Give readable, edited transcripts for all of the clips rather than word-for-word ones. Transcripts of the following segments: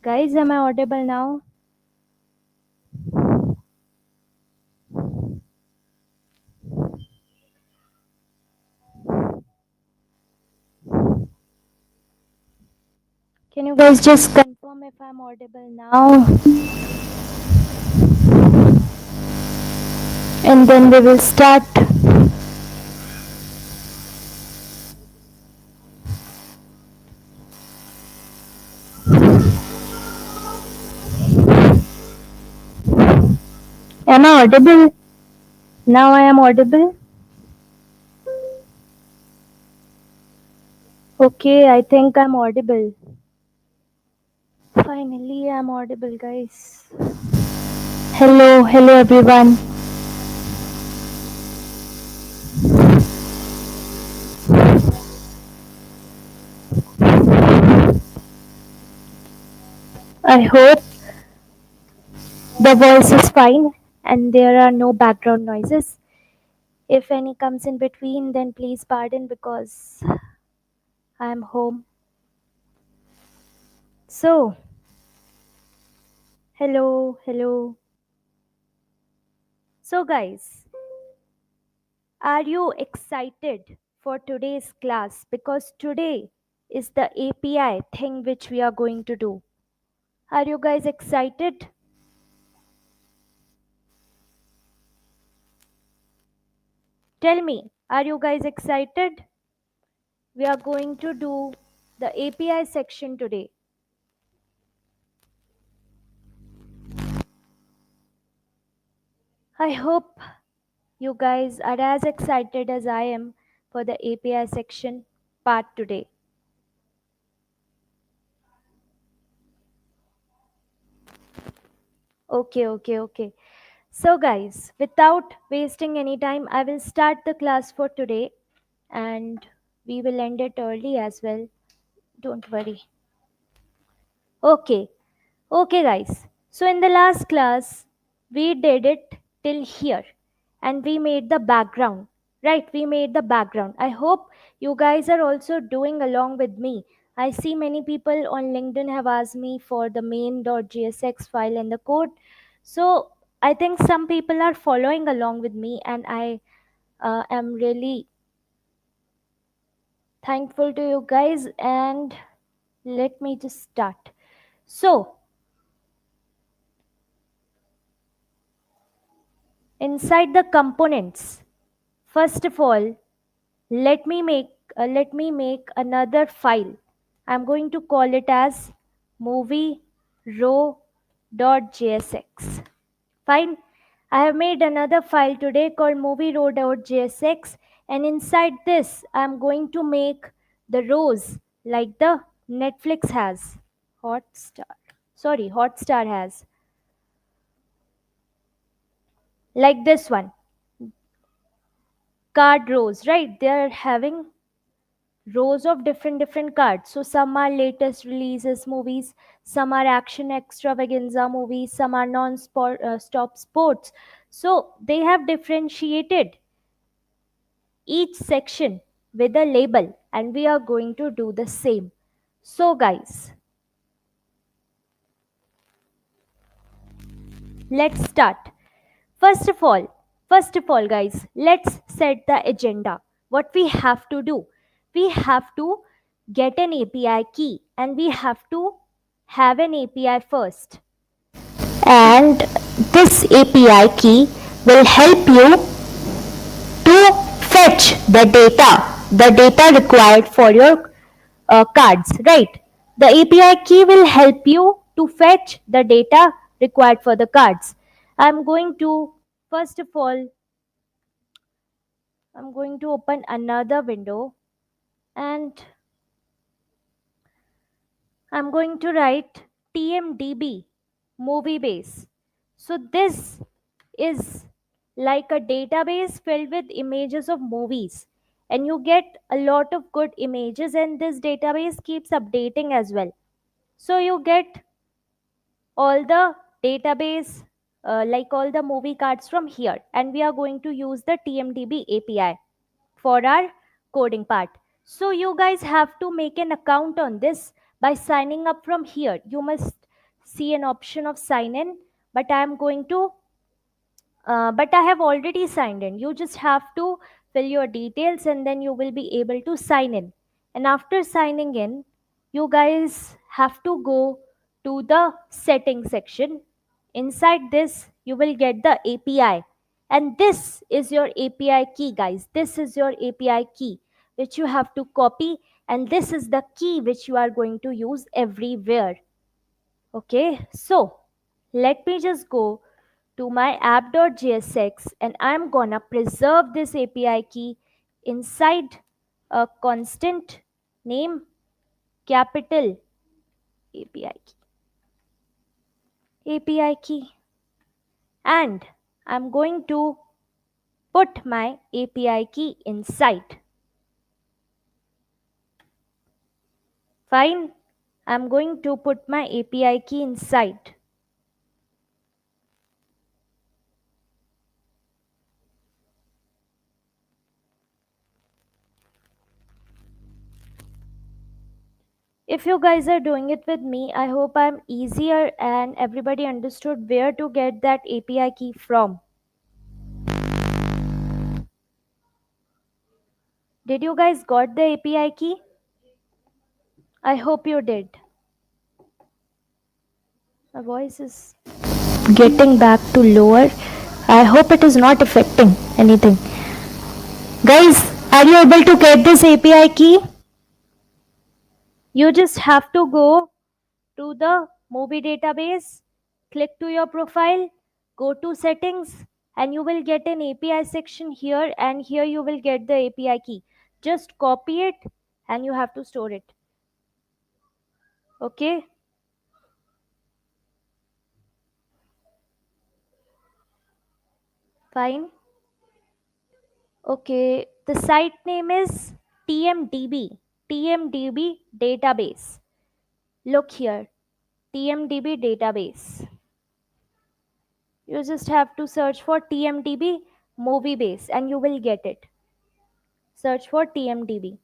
Guys, am I audible now? Can you guys just confirm if I'm audible now? And then we will start. Am I audible? Now I am audible. Okay, I think I'm audible. Finally, I'm audible, guys. Hello everyone. I hope the voice is fine and there are no background noises. If any comes in between, then please pardon because I'm home. So, hello. So, guys, are you excited for today's class? Because today is the API thing which we are going to do. Are you guys excited? Tell me, are you guys excited? We are going to do the API section today. I hope you guys are as excited as I am for the API section part today. Okay. So, guys, without wasting any time, I will start the class for today and we will end it early as well. Don't worry. Okay. Okay, guys. So, in the last class, we did it till here and we made the background. Right? We made the background. I hope you guys are also doing along with me. I see many people on LinkedIn have asked me for the main.jsx file and the code. So, I think some people are following along with me, and I am really thankful to you guys. And let me just start. So, inside the components, first of all, let me make another file. I'm going to call it as movie row.jsx. Fine. I have made another file today called movie row.jsx, and inside this I'm going to make the rows like the Netflix has. Hotstar has. Like this one. Card rows, right? They are having rows of different cards. So some are latest releases movies, some are action extravaganza movies, some are non-stop sports. So they have differentiated each section with a label, and we are going to do the same. So guys, let's start. First of all guys, let's set the agenda. What we have to do, we have to get an API key and we have to have an API first. And this API key will help you to fetch the data required for your cards, right? The API key will help you to fetch the data required for the cards. I'm going to, first of all, I'm going to open another window and I'm going to write TMDB movie base. So this is like a database filled with images of movies, and you get a lot of good images, and this database keeps updating as well. So you get all the database like all the movie cards from here, and we are going to use the TMDB API for our coding part. So you guys have to make an account on this by signing up from here. You must see an option of sign in, but I'm going to but I have already signed in. You just have to fill your details and then you will be able to sign in. And after signing in, you guys have to go to the settings section. Inside this, you will get the API. And this is your API key, guys. This is your API key, which you have to copy. And this is the key which you are going to use everywhere. Okay, so let me just go to my app.jsx and I'm gonna preserve this API key inside a constant name capital API key, and I'm going to put my API key inside. Fine, I'm going to put my API key inside. If you guys are doing it with me, I hope I'm easier and everybody understood where to get that API key from. Did you guys got the API key? I hope you did. My voice is getting back to lower. I hope it is not affecting anything. Guys, are you able to get this API key? You just have to go to the movie database, click to your profile, go to settings, and you will get an API section here, and here you will get the API key. Just copy it and you have to store it. Okay? Fine. Okay, the site name is TMDB, TMDB database. Look here, TMDB database. You just have to search for TMDB movie base and you will get it. Search for TMDB.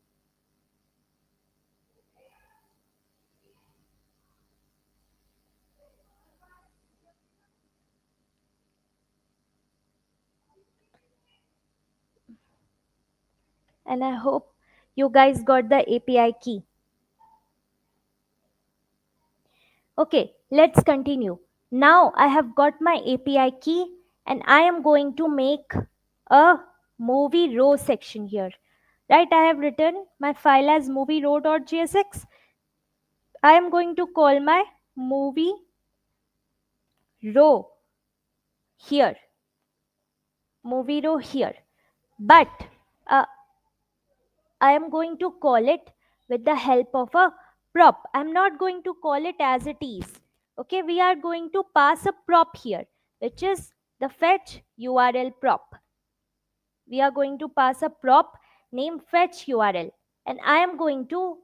And I hope you guys got the API key. Okay, let's continue. Now I have got my API key and I am going to make a movie row section here. Right, I have written my file as movie row.jsx. I am going to call my movie row here. Movie row here. But uh, I am going to call it with the help of a prop. I'm not going to call it as it is. Okay, we are going to pass a prop here, which is the fetch URL prop. We are going to pass a prop named fetch URL, and I am going to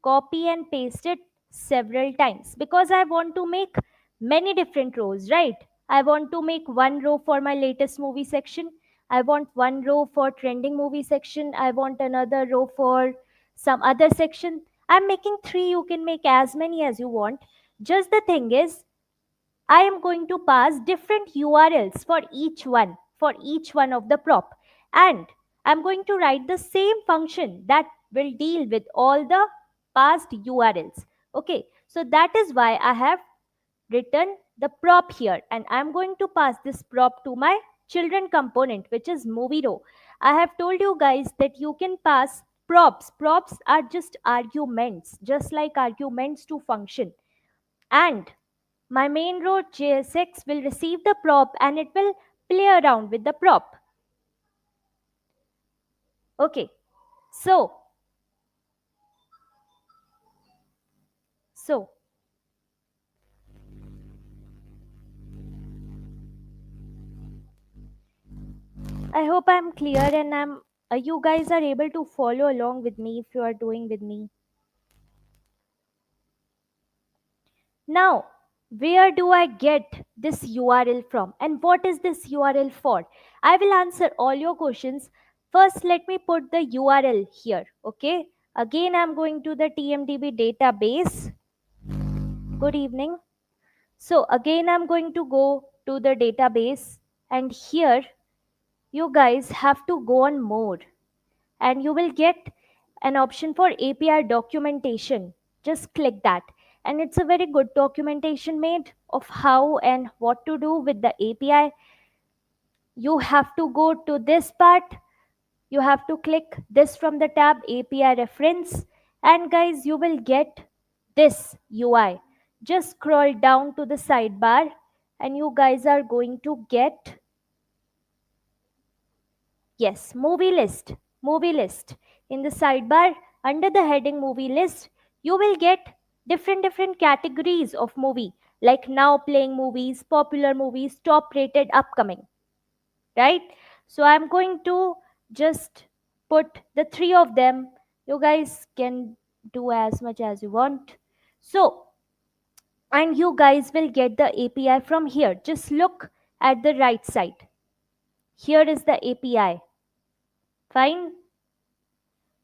copy and paste it several times because I want to make many different rows, right? I want to make one row for my latest movie section. I want one row for trending movie section. I want another row for some other section. I'm making three. You can make as many as you want. Just the thing is, I am going to pass different URLs for each one of the prop. And I'm going to write the same function that will deal with all the past URLs. Okay, so that is why I have written the prop here, and I'm going to pass this prop to my children component, which is movie row. I have told you guys that you can pass props. Props are just arguments, just like arguments to function. And my main row JSX will receive the prop and it will play around with the prop. Okay, so I hope I'm clear and you guys are able to follow along with me if you are doing with me. Now, where do I get this URL from and what is this URL for? I will answer all your questions. First, let me put the URL here. Okay. Again, I'm going to the TMDB database. Good evening. So again, I'm going to go to the database, and here you guys have to go on more, and you will get an option for API documentation. Just click that. And it's a very good documentation made of how and what to do with the API. You have to go to this part. You have to click this from the tab API reference. And guys, you will get this UI. Just scroll down to the sidebar and you guys are going to get, yes, movie list. Movie list. In the sidebar, under the heading movie list, you will get different categories of movie, like now playing movies, popular movies, top rated, upcoming, right? So I'm going to just put the three of them. You guys can do as much as you want. So, and you guys will get the API from here. Just look at the right side. Here is the API. Fine.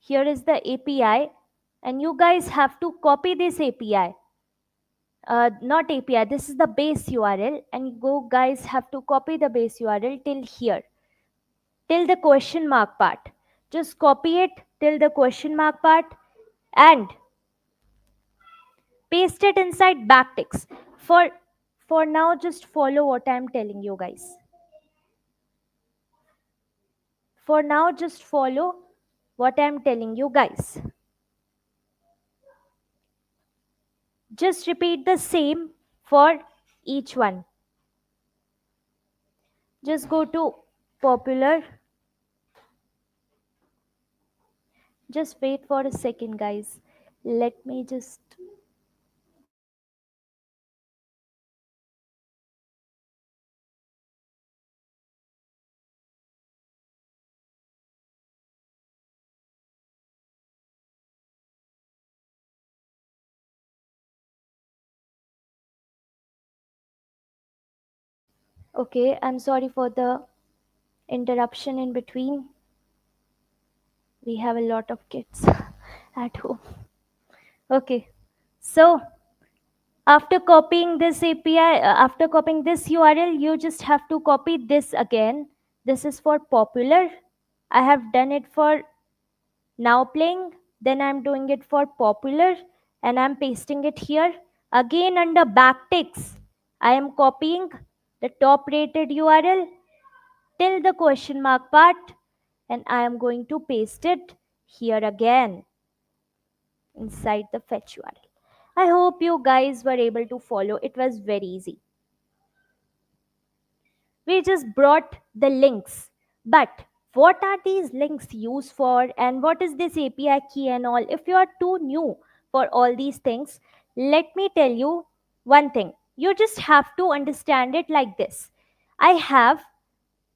Here is the API, and you guys have to copy this API. Not API, this is the base URL, and you guys have to copy the base URL till here, till the question mark part. Just copy it till the question mark part and paste it inside backticks. For now, just follow what I'm telling you guys. For now, just follow what I'm telling you guys. Just repeat the same for each one. Just go to popular. Just wait for a second, guys. Let me just. Okay, I'm sorry for the interruption in between. We have a lot of kids at home. Okay, so after copying this API, after copying this URL, you just have to copy this again. This is for popular. I have done it for now playing. Then I'm doing it for popular and I'm pasting it here. Again, under backticks, I am copying the top rated URL till the question mark part, and I am going to paste it here again inside the fetch URL. I hope you guys were able to follow. It was very easy. We just brought the links, but what are these links used for, and what is this API key and all? If you are too new for all these things, let me tell you one thing. You just have to understand it like this. I have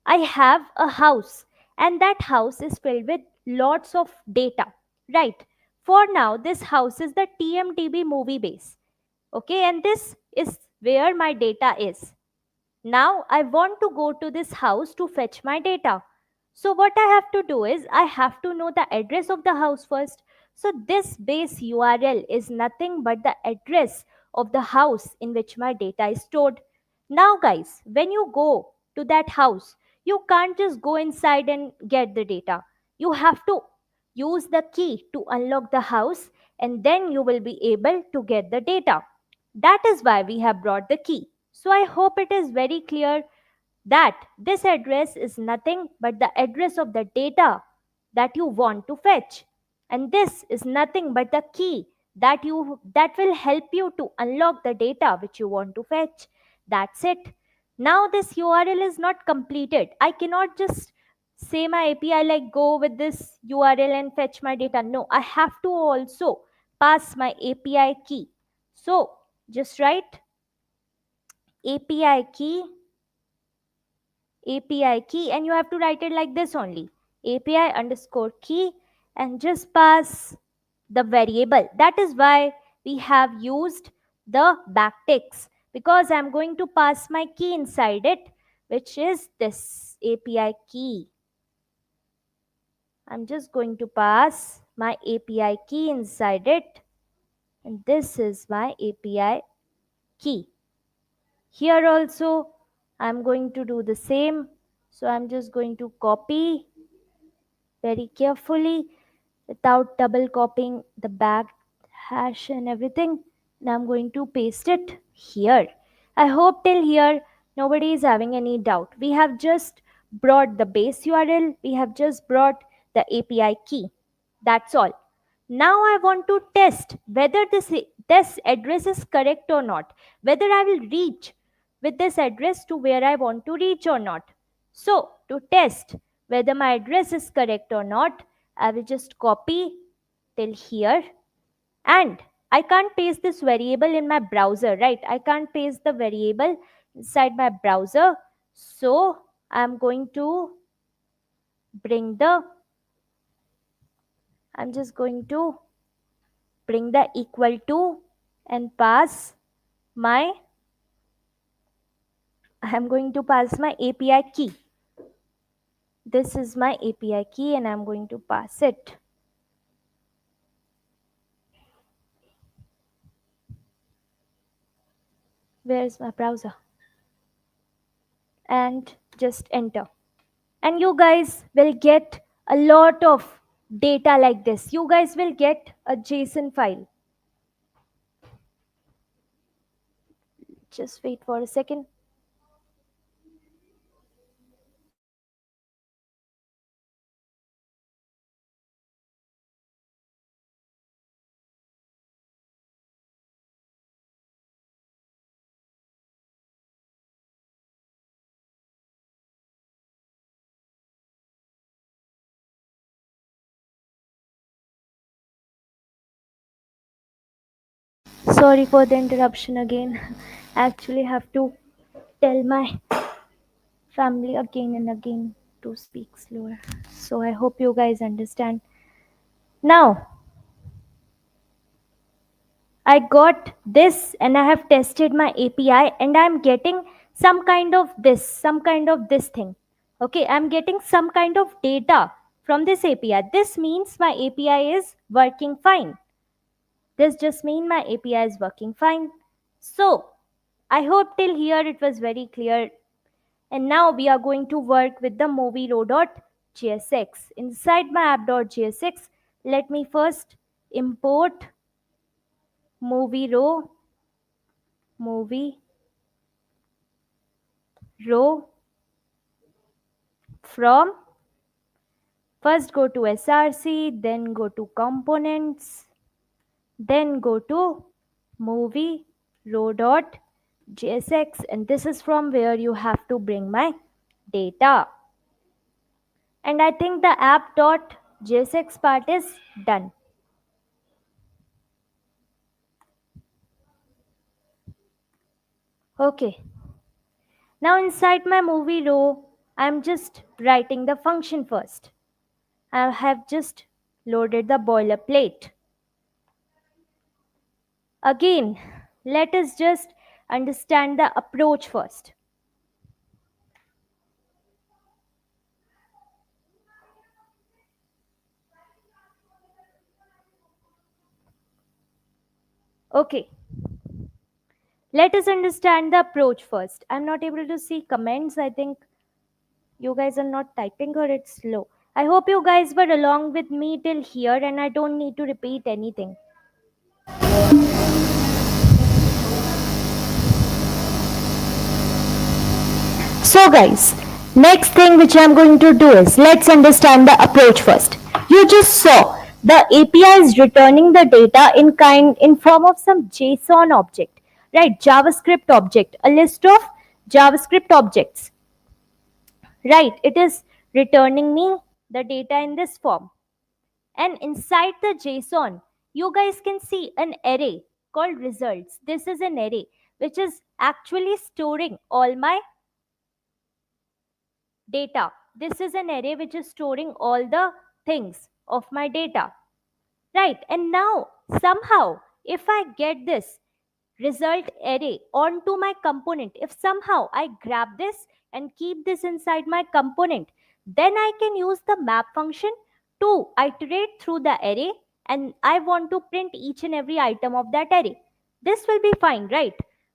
I have a house, and that house is filled with lots of data, right? For now, this house is the TMDB movie base. Okay, and this is where my data is. Now I want to go to this house to fetch my data. So what I have to do is I have to know the address of the house first. So this base URL is nothing but the address of the house in which my data is stored. Now guys, when you go to that house, you can't just go inside and get the data. You have to use the key to unlock the house, and then you will be able to get the data. That is why we have brought the key. So I hope it is very clear that this address is nothing but the address of the data that you want to fetch. And this is nothing but the key that will help you to unlock the data which you want to fetch. That's it. Now this URL is not completed. I cannot just say my API like go with this URL and fetch my data. No, I have to also pass my API key. So just write API key, API key, and you have to write it like this only, API underscore key, and just pass the variable. That is why we have used the backticks, because I'm going to pass my key inside it, which is this API key. I'm just going to pass my API key inside it, and this is my API key. Here also I'm going to do the same. So I'm just going to copy very carefully without double copying the back hash and everything. And I'm going to paste it here. I hope till here nobody is having any doubt. We have just brought the base URL, we have just brought the API key. That's all. Now I want to test whether this address is correct or not, whether I will reach with this address to where I want to reach or not. So to test whether my address is correct or not, I will just copy till here, and I can't paste this variable in my browser, right? I can't paste the variable inside my browser. So I'm going to bring the, I'm just going to bring the equal to and pass my, I'm going to pass my API key. This is my API key and I'm going to pass it. Where is my browser? And just enter. And you guys will get a lot of data like this. You guys will get a JSON file. Just wait for a second. Sorry for the interruption again. I actually have to tell my family again and again to speak slower. So I hope you guys understand. Now, I got this and I have tested my API and I'm getting some kind of this thing. Okay, I'm getting some kind of data from this API. This means my API is working fine. This just means my API is working fine. So I hope till here it was very clear. And now we are going to work with the movie row.jsx. Inside my app.jsx, let me first import movie row from, first go to src, then go to components, then go to movie row.jsx, and this is from where you have to bring my data. And I think the app.jsx part is done. Okay, now inside my movie row I'm just writing the function first. I have just loaded the boilerplate. Again, let us just understand the approach first. Okay, let us understand the approach first. I'm not able to see comments. I think you guys are not typing or it's slow. I hope you guys were along with me till here and I don't need to repeat anything. So guys, next thing which I'm going to do is, let's understand the approach first. You just saw the API is returning the data in form of some JSON object, right? JavaScript object, a list of JavaScript objects, right? It is returning me the data in this form. And inside the JSON, you guys can see an array called results. This is an array which is actually storing all my data. This is an array which is storing all the things of my data, right? And now somehow if I get this result array onto my component, if somehow I grab this and keep this inside my component, then I can use the map function to iterate through the array, and I want to print each and every item of that array. This will be fine, right?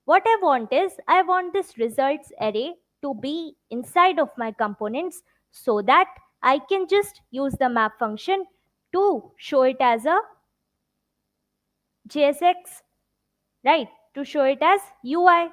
What I want is, I want this results array to be inside of my components so that I can just use the map function to show it as a JSX, right? To show it as UI.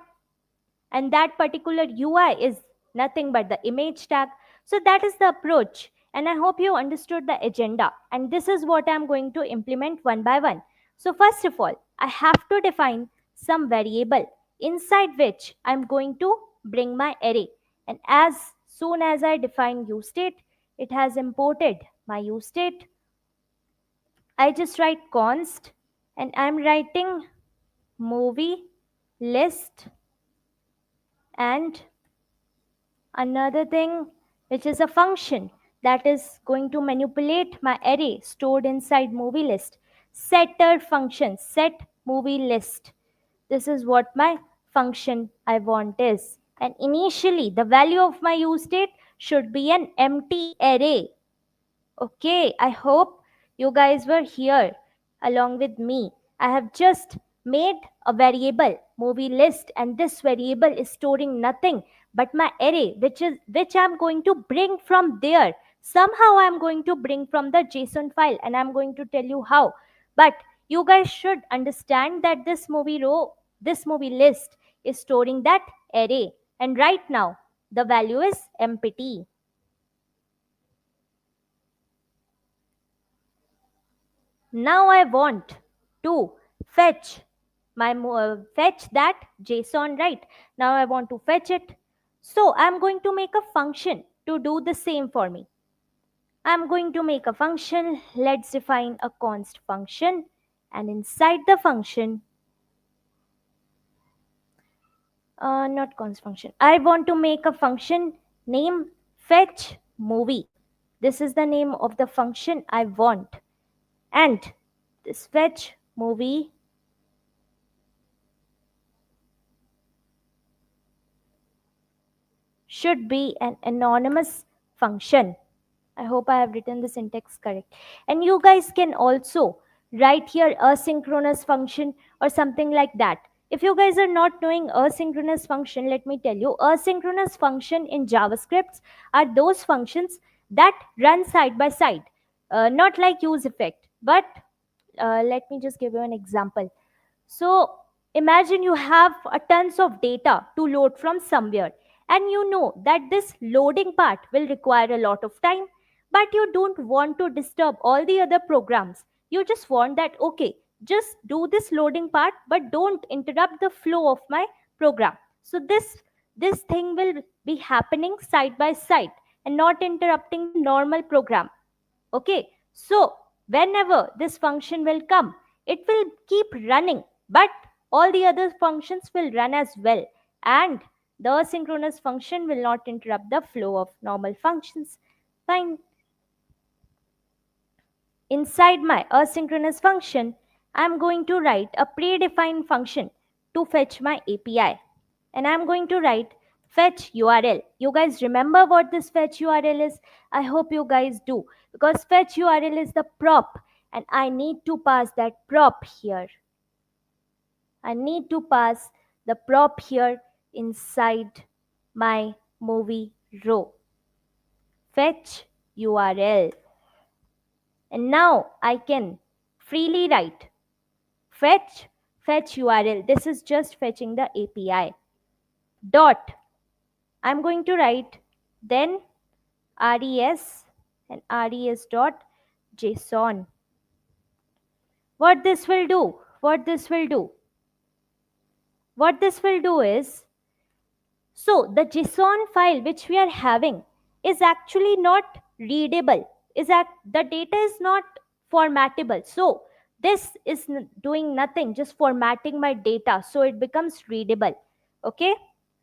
And that particular UI is nothing but the image tag. So that is the approach. And I hope you understood the agenda. And this is what I'm going to implement one by one. So first of all, I have to define some variable inside which I'm going to bring my array. And as soon as I define useState, it has imported my useState. I just write const and I'm writing movie list and another thing, which is a function that is going to manipulate my array stored inside movie list. Setter function, set movie list. This is what my function I want is. And initially, the value of my use state should be an empty array. Okay, I hope you guys were here along with me. I have just made a variable movie list, and this variable is storing nothing but my array, which I'm going to bring from there. Somehow I'm going to bring from the JSON file, and I'm going to tell you how. But you guys should understand that this movie list is storing that array, and right now the value is empty. Now I want to fetch fetch that JSON, right? Now I want to fetch it. So I'm going to make a function to do the same for me. I'm going to make a function. Let's define a const function. And inside the function, not const function, I want to make a function name fetch movie. This is the name of the function I want. And this fetch movie should be an anonymous function. I hope I have written the syntax correct. And you guys can also write here asynchronous function or something like that. If you guys are not knowing asynchronous function, let me tell you, asynchronous function in JavaScripts are those functions that run side by side, not like use effect. But let me just give you an example. So imagine you have a tons of data to load from somewhere, and you know that this loading part will require a lot of time, but you don't want to disturb all the other programs. You just want that, okay, just do this loading part, but don't interrupt the flow of my program. So this thing will be happening side by side and not interrupting the normal program. Okay, so whenever this function will come, it will keep running, but all the other functions will run as well, and the asynchronous function will not interrupt the flow of normal functions. Fine. Inside my asynchronous function, I'm going to write a predefined function to fetch my API. And I'm going to write fetch URL. You guys remember what this fetch URL is? I hope you guys do, because fetch URL is the prop, and I need to pass that prop here. I need to pass the prop here inside my movie row. Fetch URL. And now I can freely write fetch URL. This is just fetching the API. Dot. I'm going to write then res and res dot json. What this will do? What this will do? What this will do is, so the JSON file which we are having is actually not readable. Is that the data is not formattable. So this is doing nothing, just formatting my data so it becomes readable. Okay.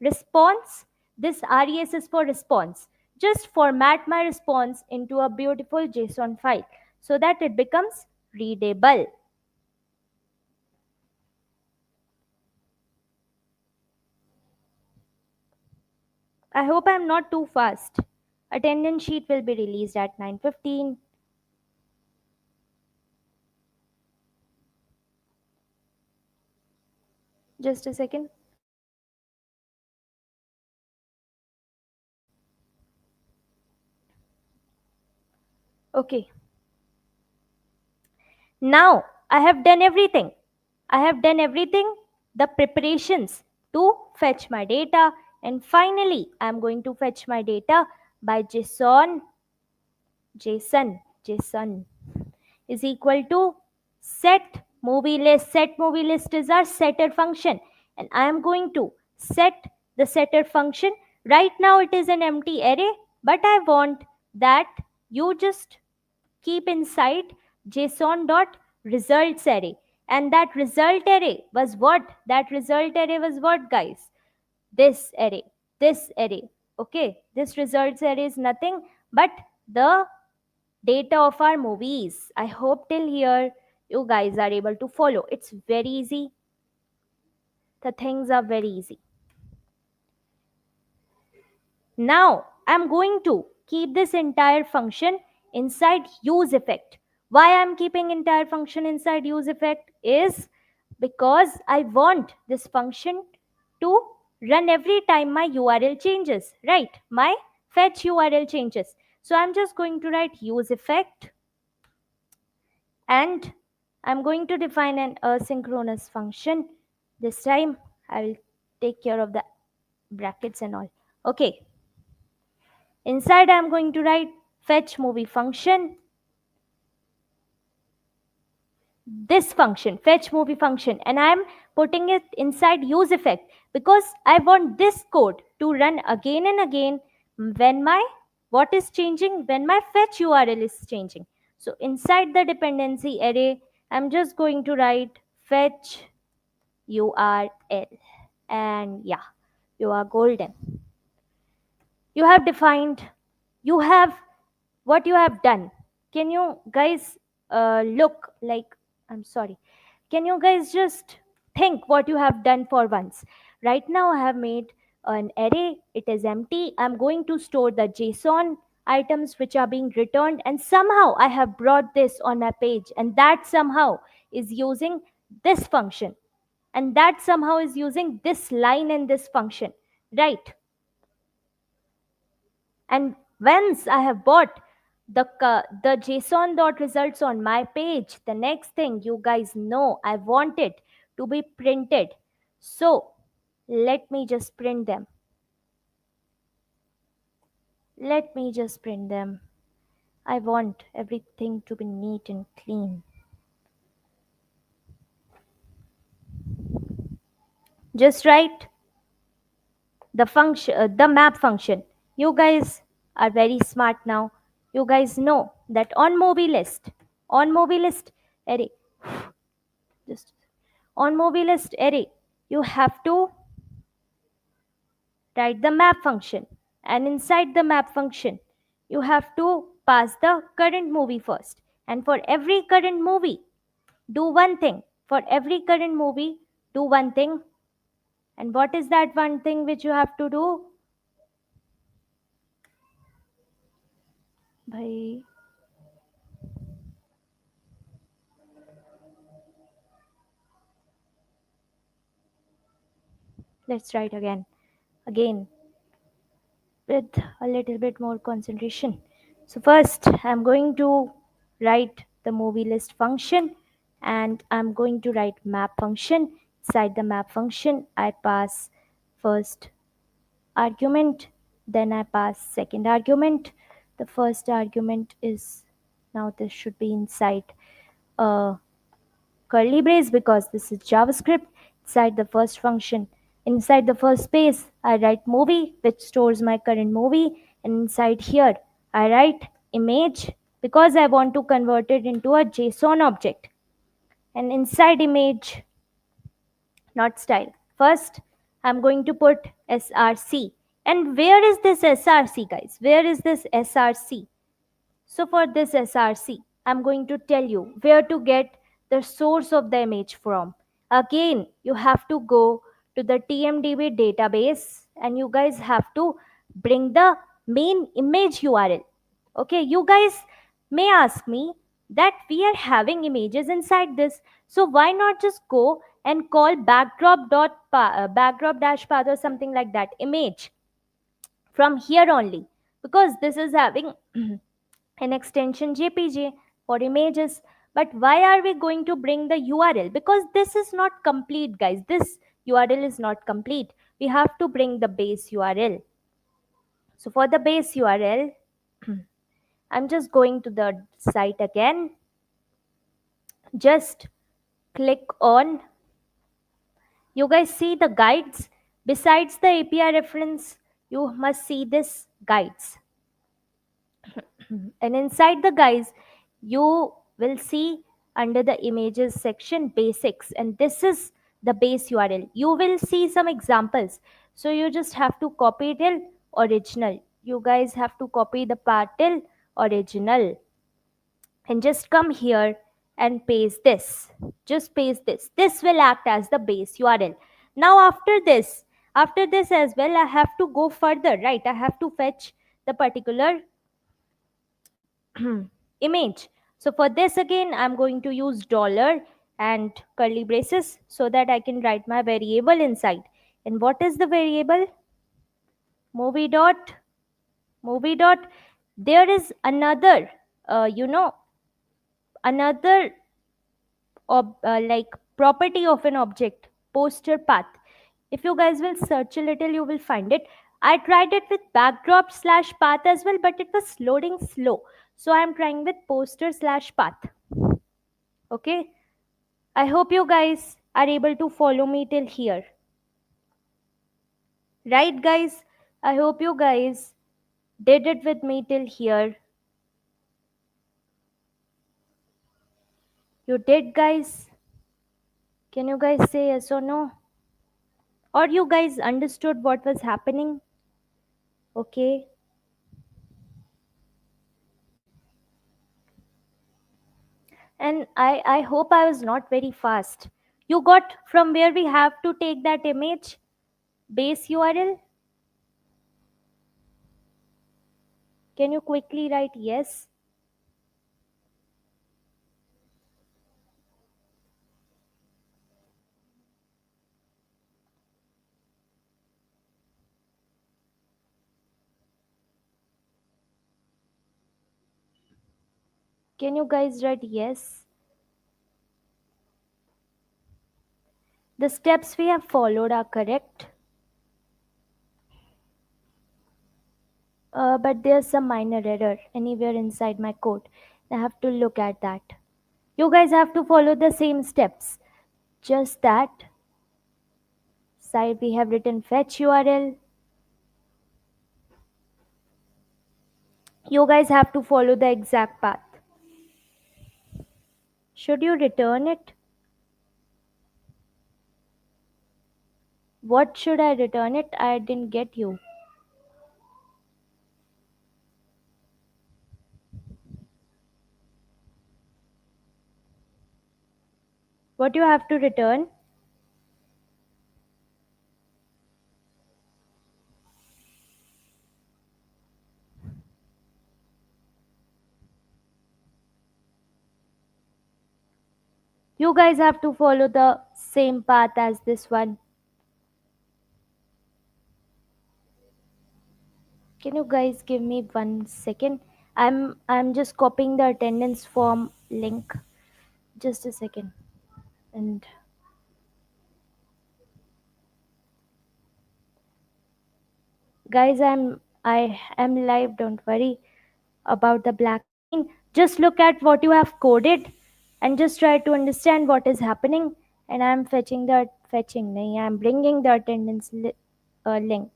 Response. This res is for response. Just format my response into a beautiful JSON file so that it becomes readable. I hope I'm not too fast. Attendance sheet will be released at 9:15. Just a second. Okay. Now I have done everything. I have done everything, the preparations to fetch my data, and finally I'm going to fetch my data by JSON is equal to set movie list. Set movie list is our setter function, and I am going to set the setter function. Right now it is an empty array, but I want that you just keep inside JSON dot results array. And that result array was what? That result array was what, guys? This array. This array. Okay. This results array is nothing but the data of our movies. I hope till here you guys are able to follow. It's very easy. The things are very easy. Now I'm going to keep this entire function inside use effect. Why I'm keeping entire function inside use effect is because I want this function to run every time my URL changes, right? My fetch URL changes. So I'm just going to write use effect, and I'm going to define an asynchronous function. This time I will take care of the brackets and all. Okay. Inside I'm going to write fetch movie function. This function, fetch movie function, and I'm putting it inside use effect because I want this code to run again and again when my what is changing, when my fetch URL is changing. So inside the dependency array, I'm just going to write fetch URL, and yeah, you are golden. You have defined, you have what you have done. Can you guys look like, I'm sorry, can you guys just think what you have done for once? Right now I have made an array, it is empty. I'm going to store the JSON items which are being returned, and somehow I have brought this on my page, and that somehow is using this function, and that somehow is using this line in this function, right? And once I have bought the JSON dot results on my page, the next thing you guys know, I want it to be printed. So let me just print them. Let me just print them. I want everything to be neat and clean. Just write the function, the map function. You guys are very smart now. You guys know that on movie list array, just on movie list array, you have to write the map function, and inside the map function you have to pass the current movie first, and for every current movie do one thing. For every current movie do one thing. And what is that one thing which you have to do? Bhai, let's try it again with a little bit more concentration. So first I'm going to write the movie list function, and I'm going to write map function. Inside the map function I pass first argument, then I pass second argument. The first argument is, now this should be inside a curly brace because this is JavaScript. Inside the first function, inside the first space, I write movie, which stores my current movie, and inside here, I write image because I want to convert it into a JSON object. And inside image, not style. First, I'm going to put src. And where is this src, guys? Where is this src? So for this src, I'm going to tell you where to get the source of the image from. Again, you have to go to the TMDB database, and you guys have to bring the main image URL. Okay, you guys may ask me that we are having images inside this, so why not just go and call backdrop dash path or something like that image from here only, because this is having an extension JPG for images. But why are we going to bring the URL? Because this is not complete, guys. This URL is not complete. We have to bring the base URL. So for the base URL, I'm just going to the site again. Just click on, you guys see the guides. Besides the API reference, you must see this guides. And inside the guides, you will see under the images section basics, and this is the base URL. You will see some examples, so you just have to copy till original. You guys have to copy the part till original and just come here and paste this. Just paste this. This will act as the base URL. Now after this as well, I have to go further, right? I have to fetch the particular image. So for this again, I'm going to use dollar and curly braces so that I can write my variable inside. And what is the variable? Movie dot, movie dot. There is another, another like property of an object, poster path. If you guys will search a little, you will find it. I tried it with backdrop slash path as well, but it was loading slow. So I'm trying with poster slash path. Okay. I hope you guys are able to follow me till here. Right, guys? I hope you guys did it with me till here. You did, guys? Can you guys say yes or no? Or you guys understood what was happening? Okay. And I hope I was not very fast. You got from where we have to take that image, base URL? Can you quickly write yes? Can you guys write yes? The steps we have followed are correct. But there's some minor error anywhere inside my code. I have to look at that. You guys have to follow the same steps. Just that side we have written fetch URL. You guys have to follow the exact path. Should you return it? What should I return it? I didn't get you. What you have to return? You guys have to follow the same path as this one. Can you guys give me 1 second? I'm just copying the attendance form link. Just a second. And guys, I am live, don't worry about the black screen. Just look at what you have coded and just try to understand what is happening. And I'm fetching. nahi, I'm bringing the attendance link.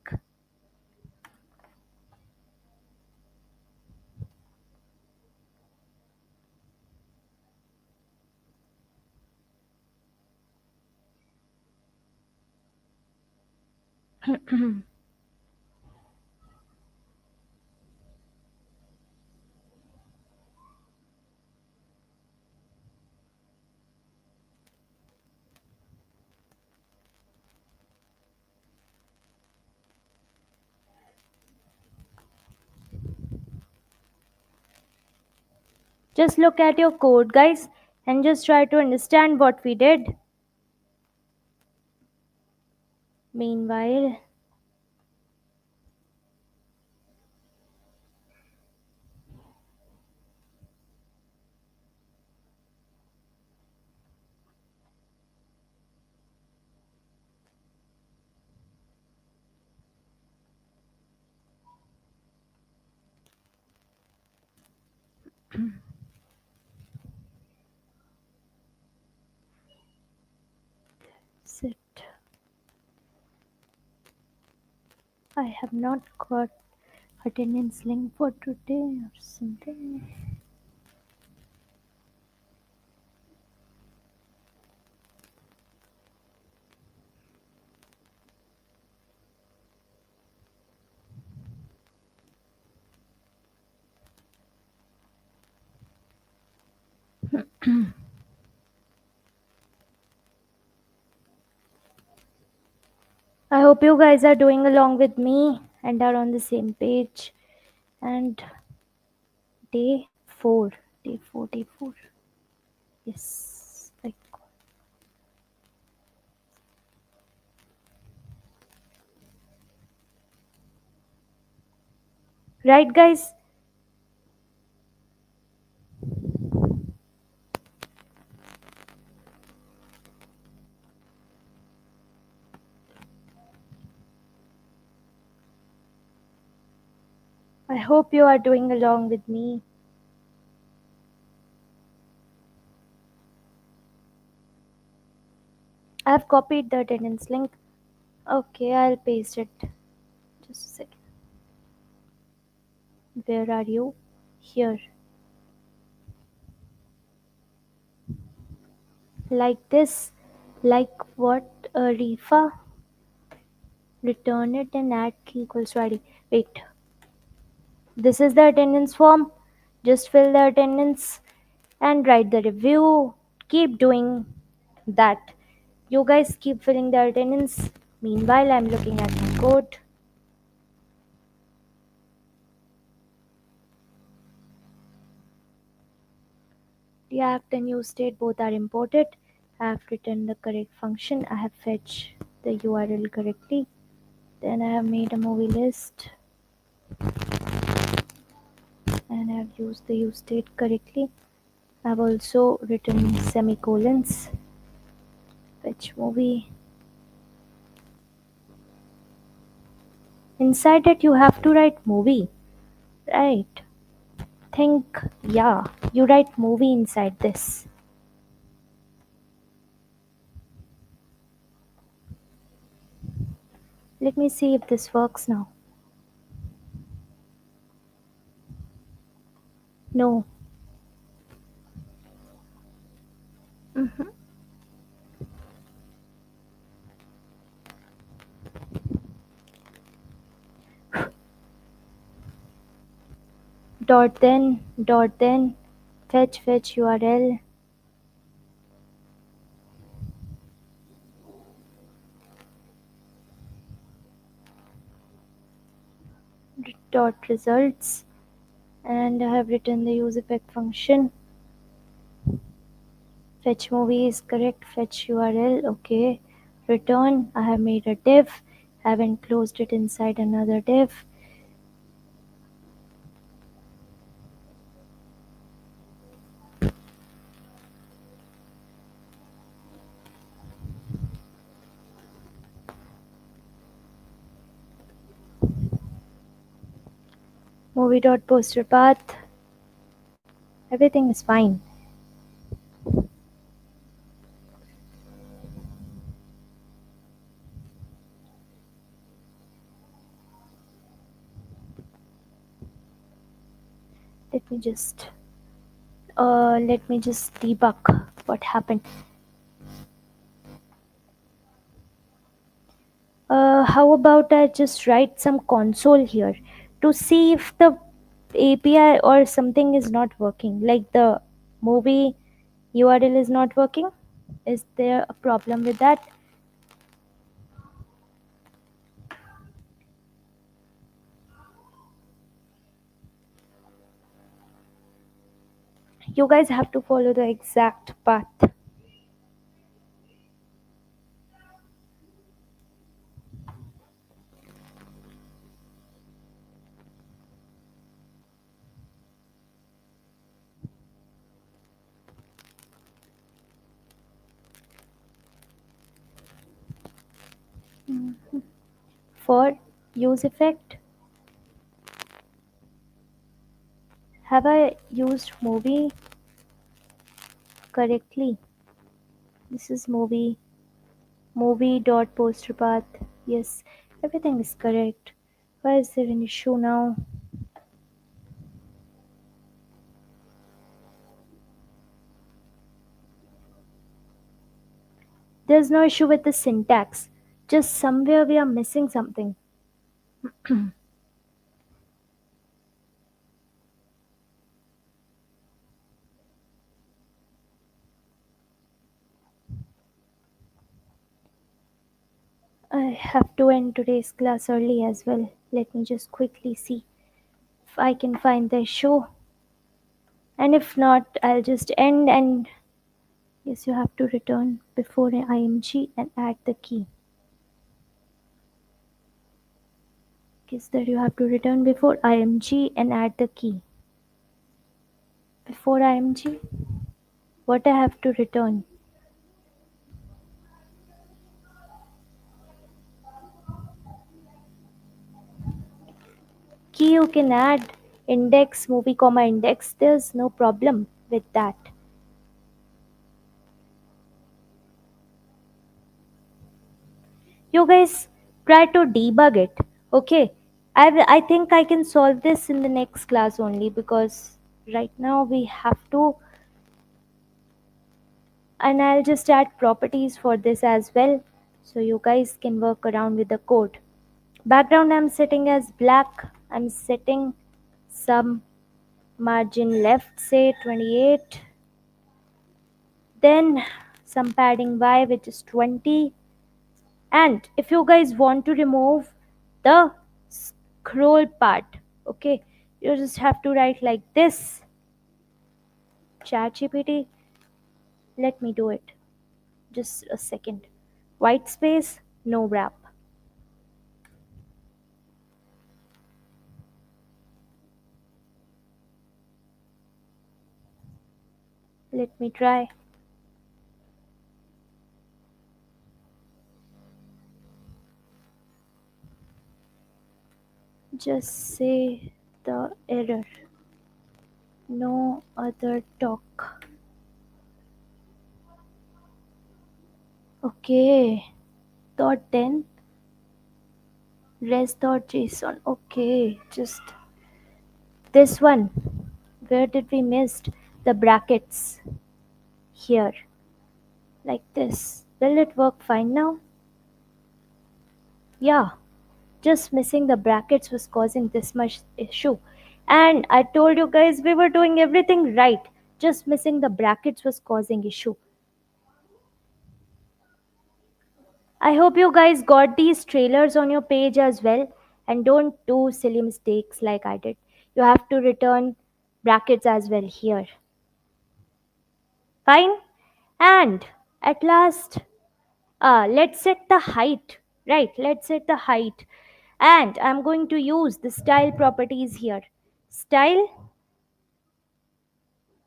Just look at your code, guys, and just try to understand what we did. Meanwhile, Sit. I have not got attendance link for today or something. I hope you guys are doing along with me and are on the same page. And day 4, day 4, day 4. Yes. Right, guys? I hope you are doing along with me. I have copied the attendance link. Okay, I'll paste it. Just a second. Where are you? Here. Like this. Like what? Rifa? Return it and add key equals to ID. Wait. This is the attendance form. Just fill the attendance and write the review. Keep doing that. You guys keep filling the attendance. Meanwhile, I'm looking at my code. React and useState both are imported. I have written the correct function. I have fetched the URL correctly. Then I have made a movie list and I have used the useState correctly. I have also written semicolons. Fetch movie. Inside it, you have to write movie, right? Think, yeah, you write movie inside this. Let me see if this works now. No. Mhm. Dot then, fetch URL. Dot results, and I have written the use effect function. Fetch movie is correct. Fetch URL, okay. Return, I have made a div. I have enclosed it inside another div. Movie.poster path. Everything is fine. Let me just debug what happened. How about I just write some console here to see if the API or something is not working, like the movie URL is not working. Is there a problem with that? You guys have to follow the exact path. Mhm. For use effect, Have I used movie correctly? This is movie dot poster path. Yes, everything is correct. Why is there an issue now? There's no issue with the syntax. Just somewhere we are missing something. I have to end today's class early as well. Let me just quickly see if I can find the issue. And if not, I'll just end and yes, you have to return before IMG and add the key. Is that you have to return before IMG and add the key. Before IMG, what I have to return? Key you can add index, movie comma index. There's no problem with that. You guys try to debug it. Okay. I think I can solve this in the next class only because right now we have to, and I'll just add properties for this as well so you guys can work around with the code. Background I'm setting as black. I'm setting some margin left, say 28. Then some padding Y which is 20. And if you guys want to remove the scroll part, okay, you just have to write like this. ChatGPT, let me do it. Just a second. White space, no wrap. Let me try. Just say the error. No other talk. Okay. Dot then res.json. Okay. Just this one. Where did we missed the brackets? Here. Like this. Will it work fine now? Yeah. Just missing the brackets was causing this much issue. And I told you guys we were doing everything right. Just missing the brackets was causing issue. I hope you guys got these trailers on your page as well and don't do silly mistakes like I did. You have to return brackets as well here. Fine? And at last, let's set the height. Right, let's set the height. And I'm going to use the style properties here. Style,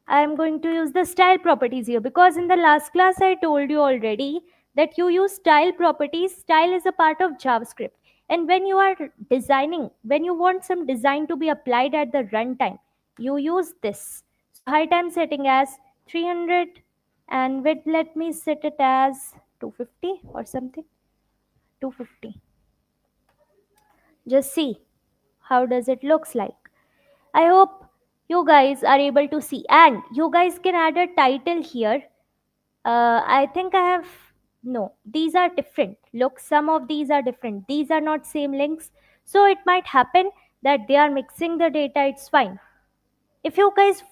I'm going to use the style properties here because in the last class I told you already that you use style properties. Style is a part of JavaScript. And when you are designing, when you want some design to be applied at the runtime, you use this. So height I'm setting as 300 and width let me set it as 250 or something. 250. Just see how does it looks like. I hope you guys are able to see and you guys can add a title here. I think I have, no, these are different. Look, some of these are different. These are not same links. So it might happen that they are mixing the data. It's fine. If you guys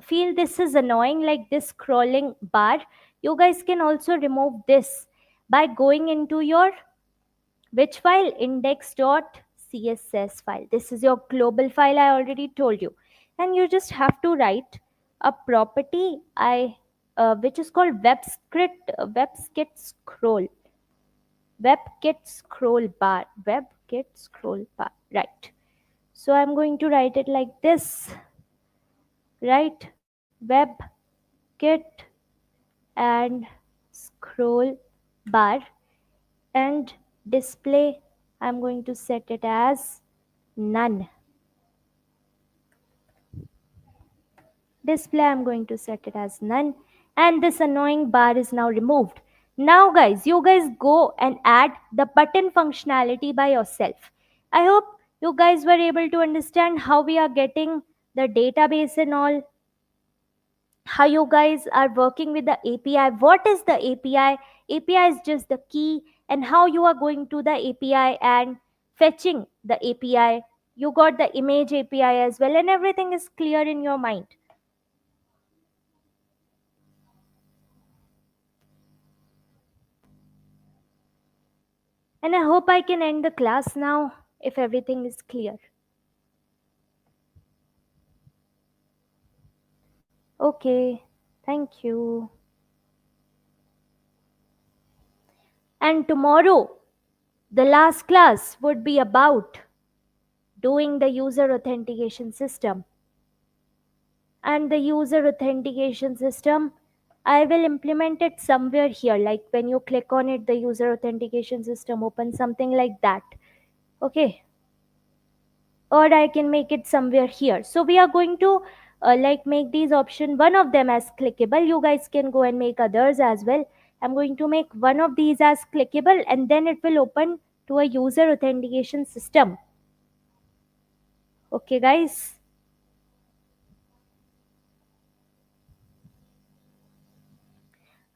feel this is annoying, like this scrolling bar, you guys can also remove this by going into your which file? Index.css file. This is your global file I already told you. And you just have to write a property which is called WebKit scroll. WebKit scroll bar. WebKit scroll bar. Right. So I'm going to write it like this. Right. WebKit and scroll bar and display I'm going to set it as none. Display, I'm going to set it as none. And this annoying bar is now removed. Now guys, you guys go and add the button functionality by yourself. I hope you guys were able to understand how we are getting the database and all, how you guys are working with the API. What is the API? API is just the key, and how you are going to the API and fetching the API. You got the image API as well, and everything is clear in your mind. And I hope I can end the class now if everything is clear. Okay, thank you. And tomorrow, the last class would be about doing the user authentication system. And the user authentication system, I will implement it somewhere here. Like when you click on it, the user authentication system opens something like that. Okay. Or I can make it somewhere here. So we are going to like make these option, one of them as clickable. You guys can go and make others as well. I'm going to make one of these as clickable, and then it will open to a user authentication system. Okay, guys.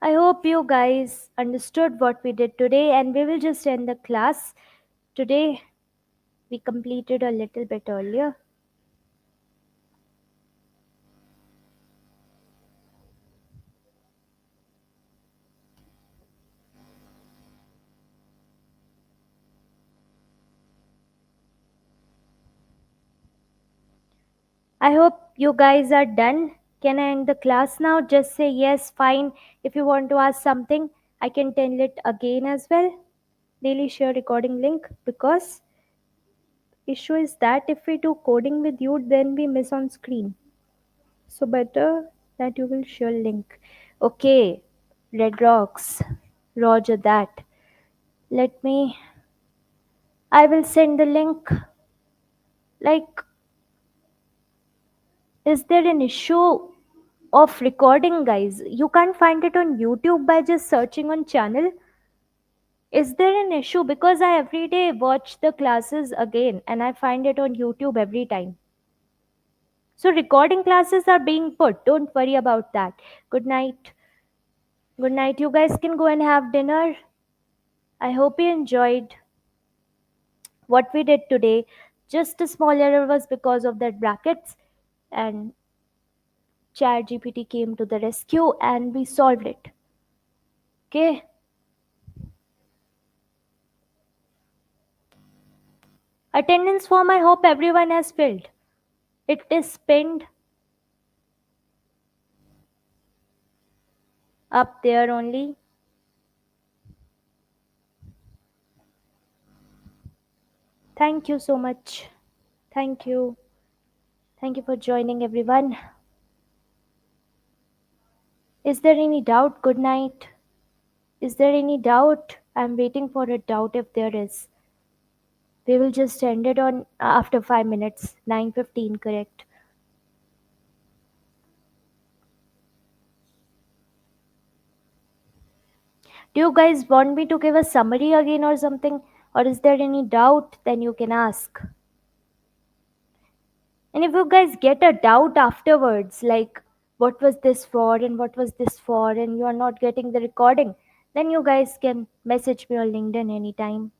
I hope you guys understood what we did today, and we will just end the class. Today we completed a little bit earlier. I hope you guys are done. Can I end the class now? Just say yes, fine. If you want to ask something, I can tell it again as well. Daily share recording link, because issue is that if we do coding with you, then we miss on screen. So better that you will share link. Okay, Red Rocks. Roger that. Let me. I will send the link. Like, is there an issue of recording, guys? You can't find it on YouTube by just searching on channel. Is there an issue? Because I every day watch the classes again and I find it on YouTube every time. So recording classes are being put. Don't worry about that. Good night. Good night. You guys can go and have dinner. I hope you enjoyed what we did today. Just a small error was because of that brackets, and ChatGPT came to the rescue and we solved it. Okay. Attendance form, I hope everyone has filled. It is pinned up there only. Thank you so much. Thank you. Thank you for joining, everyone. Is there any doubt? Good night. Is there any doubt? I'm waiting for a doubt if there is. We will just end it on after 5 minutes. 9:15, correct. Do you guys want me to give a summary again or something? Or is there any doubt? Then you can ask. And if you guys get a doubt afterwards, like what was this for and what was this for, and you are not getting the recording, then you guys can message me on LinkedIn anytime.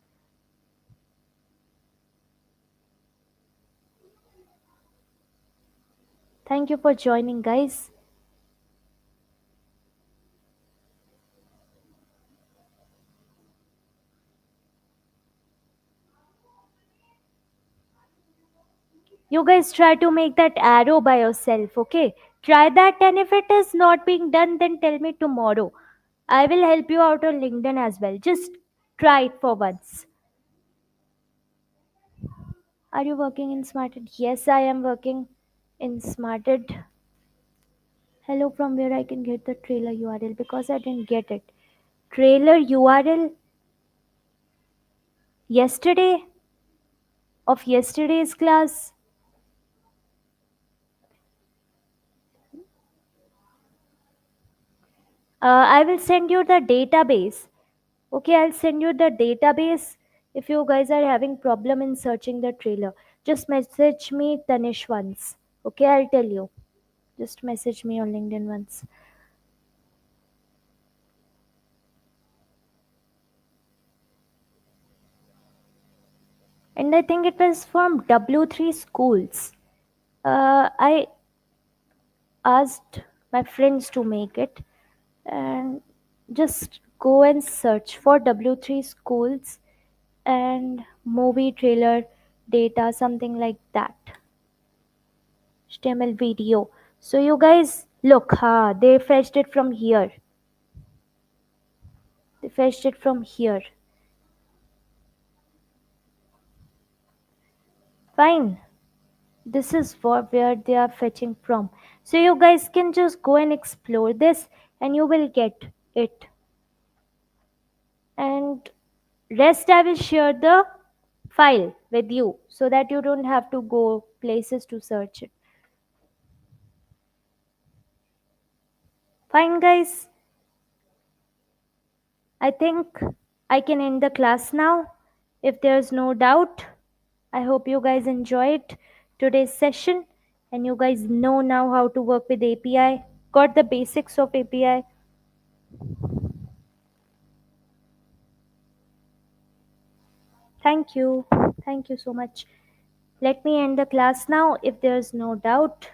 Thank you for joining, guys. You guys try to make that arrow by yourself, okay? Try that, and if it is not being done, then tell me tomorrow. I will help you out on LinkedIn as well. Just try it for once. Are you working in Smarted? Yes, I am working in Smarted. Hello, from where I can get the trailer URL, because I didn't get it. Trailer URL yesterday of yesterday's class. I will send you the database. Okay, I'll send you the database. If you guys are having problem in searching the trailer, just message me Tanish once. Okay, I'll tell you. Just message me on LinkedIn once. And I think it was from W3 schools. I asked my friends to make it, and just go and search for W3 schools and movie trailer data, something like that. HTML video. So you guys look, they fetched it from here. They fetched it from here. Fine. This is where they are fetching from. So you guys can just go and explore this and you will get it. And rest I will share the file with you so that you don't have to go places to search it. Fine, guys. I think I can end the class now. If there's no doubt, I hope you guys enjoyed today's session and you guys know now how to work with API, got the basics of API. Thank you. Thank you so much. Let me end the class now if there's no doubt.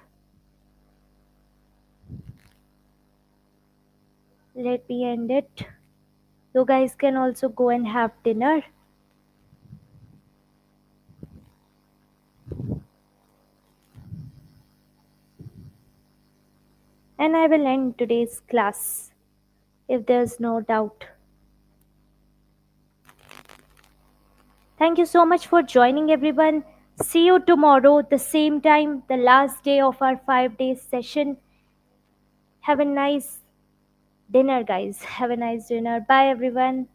Let me end it. You guys can also go and have dinner. And I will end today's class if there's no doubt. Thank you so much for joining, everyone. See you tomorrow, the same time, the last day of our 5 day session. Have a nice dinner, guys. Have a nice dinner. Bye, everyone.